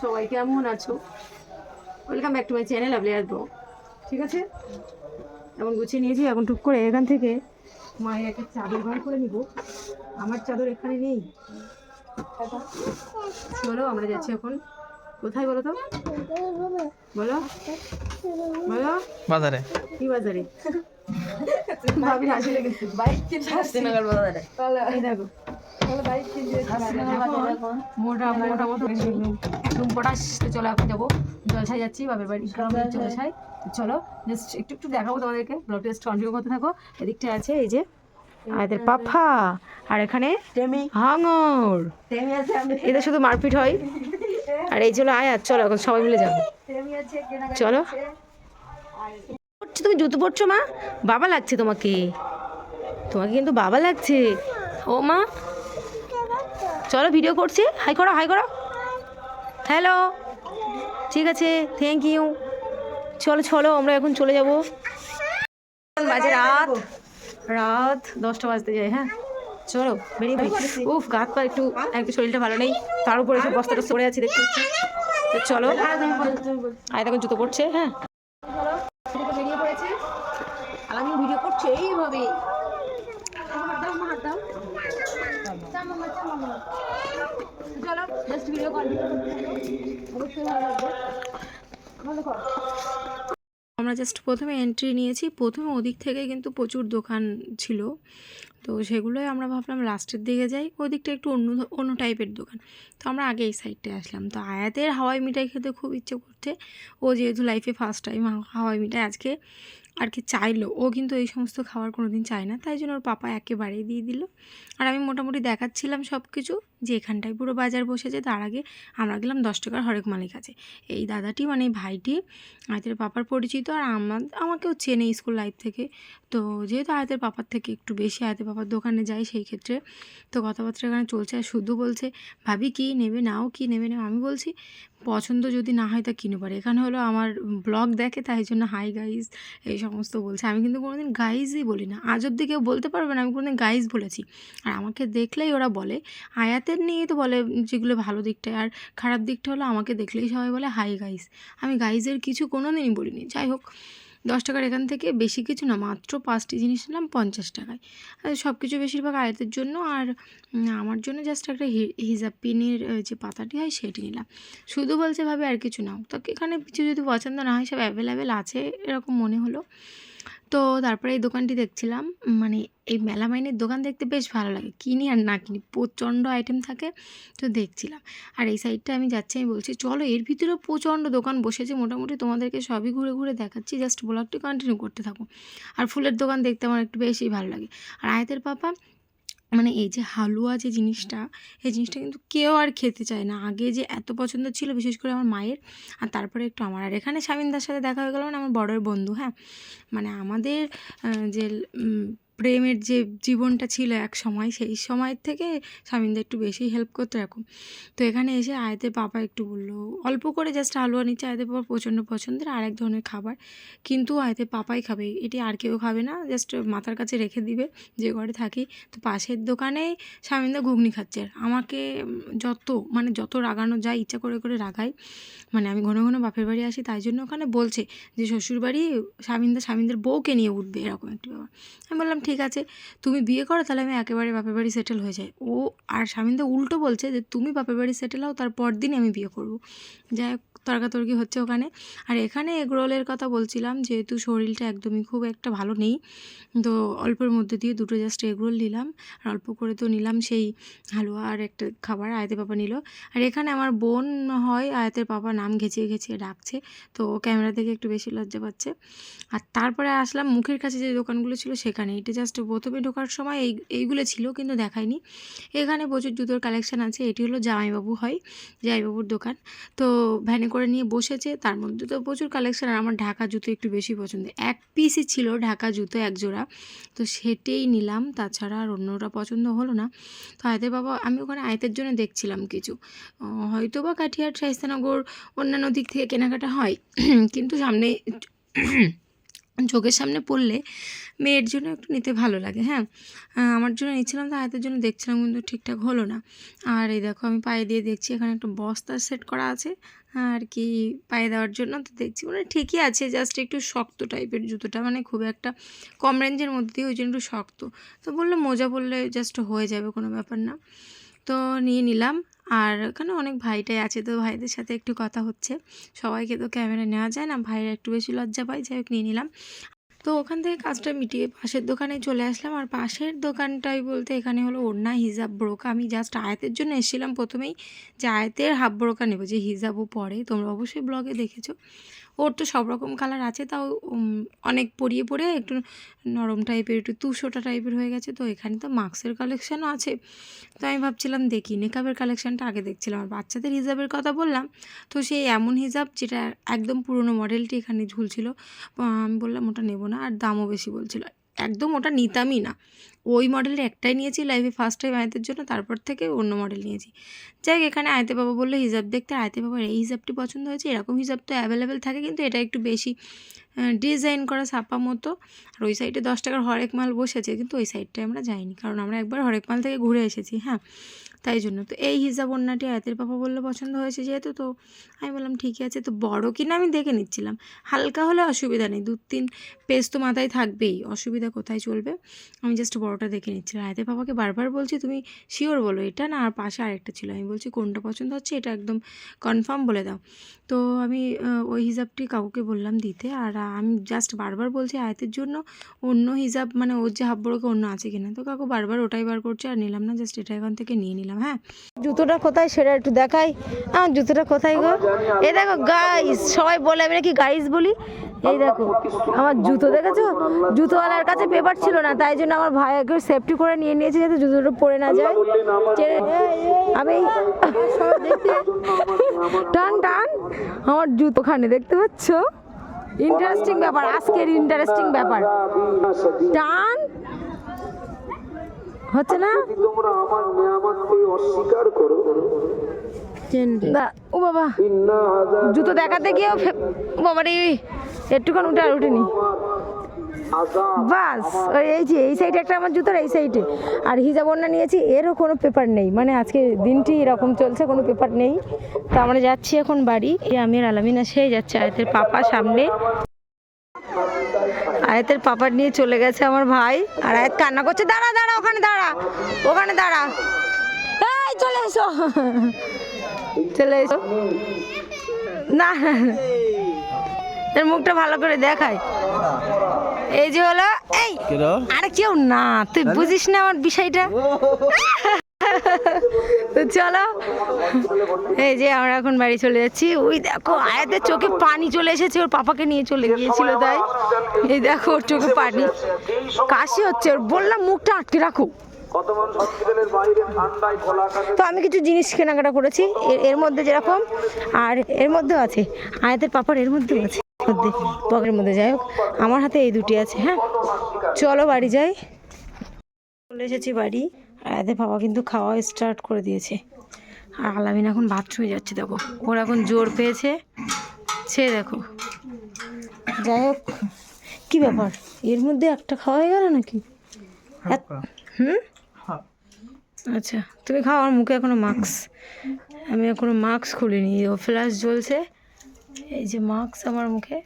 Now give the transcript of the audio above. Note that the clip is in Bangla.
সবাই কেমন আছো? Welcome back to my channel lovely আসবো। ঠিক আছে, এখন গুছিয়ে নিয়েছি। এখন টুক করে এখান থেকে মায়ের একটা চাদর বার করে নিব। আমার চাদর এখানে নেই। চলো আমরা যাচ্ছি এখন। কোথায় বলো তো? বলো বলো। বাজারে। কি বাজারে? ভাবি হাসি লেগেছে। বাইক কিনতে আসছি নগর বাজারে। এই দেখো একদম পটাশ। চলো এখন যাবো জলসাই, যাচ্ছি বাপের বাড়ি জলসাই। চলো জাস্ট একটু একটু দেখাবো তোমাদেরকে। ব্লগ টেস্ট কন্টিনিউ করতে থাকো। এদিকটা আছে এই যে আমাদের পাফা, আর এখানে হাঙর। এদের শুধু মারপিট হয়। আর এই চলো আয়াত, চলো এখন সবাই মিলে যাবো। চলো। তুমি জুতো পরছো মা? বাবা লাগছে তোমাকে, তোমাকে কিন্তু বাবা লাগছে। ও মা চলো ভিডিও করছি। হাই করো, হাই করো। হ্যালো, ঠিক আছে, থ্যাংক ইউ। চলো চলো আমরা এখন চলে যাব। বাজে রাত 10টা বাজতে যায়। হ্যাঁ চলো বেরিয়ে পড়ি। উফ গাত পা একটু একটু শরীরটা ভালো নেই, তার উপরে সব বস্তাটা সরে আছে দেখতে পাচ্ছি। তো চলো আয় দেখুন জুতো পড়ছে। হ্যাঁ বেরিয়ে পড়েছি আর আমি ভিডিও করছি এইভাবে। চলো জাস্ট ভিডিও কন্টিনিউ করতে থাকো, অবশ্যই ভালো লাগবে। ভালো কর। আমরা জাস্ট প্রথমে এন্ট্রি নিয়েছি। প্রথমে ওদিক থেকে কিন্তু প্রচুর দোকান ছিল, তো সেগুলোই আমরা ভাবলাম লাস্টের দিকে যাই। ওদিকটা একটু অন্য অন্য টাইপের দোকান, তো আমরা আগে এই সাইডটায় আসলাম। তো আয়াতের হাওয়াই মিঠাই খেতে খুব ইচ্ছে করছে। ও যেহেতু লাইফে ফার্স্ট টাইম হাওয়াই মিঠাই আজকে আর কি চাইলো। ও কিন্তু এই সমস্ত খাবার কোনো দিন চায় না, তাই জন্য ওর পাপা একেবারেই দিয়ে দিল। আর আমি মোটামুটি দেখাচ্ছিলাম সব কিছু, যে এখানটায় পুরো বাজার বসেছে। তার আগে আমরা গেলাম 10 টাকার হরেক মালিক আছে। এই দাদাটি মানে ভাইটি আয়তের পাপার পরিচিত, আর আমাকেও চেনে স্কুল লাইফ থেকে। তো যেহেতু আয়তের পাপার থেকে একটু বেশি আয়তের পাপার দোকানে যাই, সেই ক্ষেত্রে তো কথাবার্তা এখানে চলছে। আর শুধু বলছে ভাবি কী নেবে, নাও কি নেবে না। আমি বলছি পছন্দ যদি না হয় তা কিনে পারে। এখানে হলো আমার ব্লগ দেখে, তাই জন্য হাই গাইজ এই সমস্ত বলছে। আমি কিন্তু কোনোদিন গাইজই বলি না, আজ অব্দি কেউ বলতে পারবে না আমি কোনোদিন গাইজ বলেছি। আর আমাকে দেখলেই ওরা বলে, আয়াতের নিয়ে তো বলে যেগুলো ভালো দিকটা, আর খারাপ দিকটা হলো আমাকে দেখলেই সবাই বলে হাই গাইজ। আমি গাইজের কিছু কোনো দিনই বলিনি। যাই হোক 10 টাকার এখান থেকে বেশি কিছু না, মাত্র 5টি জিনিস নিলাম 50 টাকায়। সব কিছু বেশিরভাগ আয়াতের জন্য, আর আমার জন্য জাস্ট একটা হিজাব পিনের যে পাতাটি হয় সেটি নিলাম। শুধু বলছে ভাবে আর কিছু নাও। তো এখানে কিছু যদি পছন্দ না হয় সব অ্যাভেলেবেল আছে এরকম মনে হলো। তো তারপরে এই দোকানটি দেখছিলাম, মানে এই মেলামাইনের দোকান দেখতে বেশ ভালো লাগে, কিনি আর না কিনি প্রচণ্ড আইটেম থাকে। তো দেখছিলাম, আর এই সাইডটা আমি যাচ্ছি। আমি বলছি চলো, এর ভিতরেও প্রচণ্ড দোকান বসেছে। মোটামুটি তোমাদেরকে সবই ঘুরে ঘুরে দেখাচ্ছি, জাস্ট ব্লগটি কন্টিনিউ করতে থাকো। আর ফুলের দোকান দেখতে আমার একটু বেশি ভালো লাগে। আর আয়াতের পাপা মানে এই যে হালুয়া যে জিনিসটা, এই জিনিসটা কিন্তু কেউ আর খেতে চায় না। আগে যে এত পছন্দ ছিল বিশেষ করে আমার মায়ের, আর তারপরে একটু আমার। আর এখানে শামিনদার সাথে দেখা হয়ে গেল, মানে আমার বড়ের বন্ধু। হ্যাঁ মানে আমাদের যে প্রেমের যে জীবনটা ছিল এক সময়, সেই সময়ের থেকে শামিনদা একটু বেশি হেল্প করতো এরকম। তো এখানে এসে আয়তের পাপা একটু বললো অল্প করে জাস্ট হালুয়া নিচ্ছে। আয়তের পাপা প্রচণ্ড পছন্দের আরেক ধরনের খাবার, কিন্তু আয়তের পাপাই খাবে, এটি আর কেউ খাবে না। জাস্ট মাথার কাছে রেখে দিবে যে ঘরে থাকি। তো পাশের দোকানে শামিনদা ঘুগনি খাচ্ছে। আর আমাকে যত রাগানো যায়, ইচ্ছা করে করে রাগায়। মানে আমি ঘন ঘন বাপের বাড়ি আসি, তাই জন্য ওখানে বলছে যে শ্বশুরবাড়ি স্বামীদের বউকে নিয়ে উঠবে, এরকম একটি ব্যাপার। আমি বললাম ঠিক আছে, তুমি বিয়ে করো তাহলে আমি একেবারে বাপের বাড়ি সেটেল হয়ে যাই। ও আর স্বামীদা উল্টো বলছে যে তুমি বাপের বাড়ি সেটেল হও, তারপর দিনই আমি বিয়ে করব। যাই হোক তর্কাতর্কি হচ্ছে ওখানে। আর এখানে এগরোলের কথা বলছিলাম, যেহেতু শরীরটা একদমই খুব একটা ভালো নেই, তো অল্পের মধ্যে দিয়ে দুটো জাস্ট এগরোল নিলাম। আর অল্প করে তো নিলাম সেই হালুয়া আর একটা খাবার আয়তের পাপা নিল। আর এখানে আমার বোন হয়, আয়তের পাপা নাম ঘেঁচিয়ে ঘেঁচিয়ে ডাকছে, তো ক্যামেরা থেকে একটু বেশি লজ্জা পাচ্ছে। আর তারপরে আসলাম মুখের কাছে যে দোকানগুলো ছিল সেখানে। এটা জাস্ট প্রথমে ঢোকার সময় এইগুলো ছিল, কিন্তু দেখায়নি। এখানে প্রচুর জুতোর কালেকশান আছে। এটি হলো জামাইবাবু হয়, জামাইবাবুর দোকান। তো ভ্যানে করে নিয়ে বসেছে, তার মধ্যে তো প্রচুর কালেকশান। আর আমার ঢাকা জুতো একটু বেশি পছন্দ, এক পিসই ছিল ঢাকা জুতো এক জোড়া, তো সেটাই নিলাম। তাছাড়া আর অন্যরা পছন্দ হলো না। তো আয়তের বাবা, আমি ওখানে আয়তের জন্য দেখছিলাম কিছু, হয়তো বা কাঠিয়ার শাইস্তানগর অন্যান্য দিক থেকে কেনাকাটা হয়, কিন্তু সামনে চোখের সামনে পড়লে মেয়ের জন্য একটু নিতে ভালো লাগে। হ্যাঁ, আমার জন্য নিচ্ছিলাম, তো আয়াতের জন্য দেখছিলাম, কিন্তু ঠিকঠাক হলো না। আর এই দেখো আমি পায়ে দিয়ে দেখছি এখানে একটা বস্তা সেট করা আছে আর কি পায়ে দেওয়ার জন্য। তো দেখছি মানে ঠিকই আছে, জাস্ট একটু শক্ত টাইপের জুতোটা, মানে খুব একটা কম রেঞ্জের মধ্যে দিয়ে, ওই জন্য একটু শক্ত। তো বললো মোজা পরলে জাস্ট হয়ে যাবে, কোনো ব্যাপার না। তো নিয়ে নিলাম। আর ওখানে অনেক ভাইটাই আছে, তো ভাইদের সাথে একটু কথা হচ্ছে। সবাইকে তো ক্যামেরা নেওয়া যায় না, ভাইরা একটু বেশি লজ্জা পায়, যাই হোক নিয়ে নিলাম। তো ওখান থেকে কাজটা মিটিয়ে পাশের দোকানে চলে আসলাম। আর পাশের দোকানটাই বলতে এখানে হলো ওড়না, হিজাব, বোরকা। আমি জাস্ট আয়াতের জন্য এসেছিলাম প্রথমেই, যে আয়াতের হাফ বোরকা নেবো, যে হিজাবও পরে, তোমরা অবশ্যই ব্লগে দেখেছো। ওর তো সব রকম কালার আছে, তাও অনেক পরিয়ে পরে একটু নরম টাইপের, একটু তুষোটা টাইপের হয়ে গেছে। তো এখানে তো মাস্কের কালেকশানও আছে, তো আমি ভাবছিলাম দেখি নেকাবের কালেকশানটা আগে দেখছিলাম। আর বাচ্চাদের হিজাবের কথা বললাম, তো সেই এমন হিজাব যেটা একদম পুরনো মডেলটি এখানে ঝুলছিল। আমি বললাম ওটা নেবো না, আর দামও বেশি বলছিল, একদম ওটা নিতামই না। ওই মডেলের একটাই নিয়েছি লাইফে ফার্স্ট টাইম আয়তের জন্য, তারপর থেকে অন্য মডেল নিয়েছি। যাই হোক, এখানে আয়তে বাবা বললো হিজাব দেখতে, আয়তে বাবার এই হিজাবটি পছন্দ হয়েছে। এরকম হিজাব তো অ্যাভেলেবেল থাকে, কিন্তু এটা একটু বেশি ডিজাইন করা ছাপা মতো। আর ওই সাইডে 10 টাকার হরেক মাল বসেছে, কিন্তু ওই সাইডটায় আমরা যাইনি, কারণ আমরা একবার হরেক মাল থেকে ঘুরে এসেছি। হ্যাঁ, তাই জন্য। তো এই হিজাব ওড়নাটি আয়তের পাপা বললো পছন্দ হয়েছে যেহেতু, তো আমি বললাম ঠিকই আছে। তো বড় কিনা আমি দেখে নিচ্ছিলাম, হালকা হলে অসুবিধা নেই, 2-3 পেজ তো মাথায় থাকবেই, অসুবিধা কোথায় চলবে। আমি জাস্ট বড়টা দেখে নিচ্ছিলাম। আয়তের পাপাকে বারবার বলছি তুমি শিওর বলো এটা না, আর পাশে আরেকটা ছিল, আমি বলছি কোনটা পছন্দ হচ্ছে এটা একদম কনফার্ম বলে দাও। তো আমি ওই হিজাবটি কাকুকে বললাম দিতে। আর আমি জাস্ট বারবার বলছি আয়তের জন্য অন্য হিজাব, মানে ওর যে হাফ বড়কে অন্য আছে কিনা। তো কাকু বারবার ওটাই বার করছে, আর নিলাম না, জাস্ট এটা এখান থেকে নিয়ে নিলাম। হ্যাঁ, জুতোটা কোথায় সেটা একটু দেখাই। আমার জুতোটা কোথায় গো? এই দেখো গাইস, সবাই বলে আমি নাকি গাইস বলি। এই দেখো আমার জুতো, দেখেছো? জুতোওয়ালার কাছে পেপার ছিল না, তাই জন্য আমার ভাই একটু সেফটি করে নিয়ে নিয়েছে, যাতে জুতোটা পরে না যায়। আমি টান টান আমার জুতোখানে দেখতে পাচ্ছ, ইন্টারেস্টিং ব্যাপার, আজকের ইন্টারেস্টিং ব্যাপার। টান হচ্ছে না, তোমরা আমার নিয়ামতকে অস্বীকার করো। ও বাবা, জুতো দেখাতে গিয়ে বাবারে একটুখানি উঠে আর উঠেনি। বাস এই যে এই সাইডে একটা আমার জুতোর, এই সাইডে। আর হিজাব ওড়না নিয়েছি, এরও কোনো পেপার নেই, মানে আজকে দিনটি এরকম চলছে, কোনো পেপার নেই। তো আমরা যাচ্ছি এখন বাড়ি। আমি আর আলামিনা সেই যাচ্ছে, আয়াতের পাপা সামনে, আয়াতের পাপার নিয়ে চলে গেছে আমার ভাই। আর আয়াত কান্না করছে, দাঁড়া দাঁড়া ওখানে দাঁড়া, ওখানে দাঁড়া, এই চলে এসো, চলে এসো। না, এর মুখটা ভালো করে দেখায়। এই যে হলো, এই আরে কেউ না, তুই বুঝিস না আমার বিষয়টা। তো চলো, এই যে আমরা এখন বাড়ি চলে যাচ্ছি। ওই দেখো আয়াতের চোখে পানি চলে এসেছে, ওর পাপাকে নিয়ে চলে গিয়েছিল তাই। এই দেখো ওর চোখে পানি, কাশি হচ্ছে ওর, বললাম মুখটা আটকে রাখো। তো আমি কিছু জিনিস কেনাকাটা করেছি, এর মধ্যে যেরকম, আর এর মধ্যেও আছে আয়াতের পাপার, এর মধ্যেও আছে মধ্যে পকের মধ্যে। যাই হোক, আমার হাতে এই দুটি আছে। হ্যাঁ, চলো বাড়ি যাই। চলে এসেছি বাড়ি। আয়াতের পাপা কিন্তু খাওয়া স্টার্ট করে দিয়েছে, আর আলামিন এখন বাথরুমে যাচ্ছে। দেখো ওর এখন জোর পেয়েছে, সে দেখো। যাই হোক, কী ব্যাপার, এর মধ্যে একটা খাওয়া হয়ে গেল নাকি? হুম, আচ্ছা তুমি খাও, আমার মুখে এখনো মাস্ক, আমি এখনো মাস্ক খুলিনি, ও ফ্ল্যাশ জ্বলছে, এই যে মাস্ক আমার মুখে।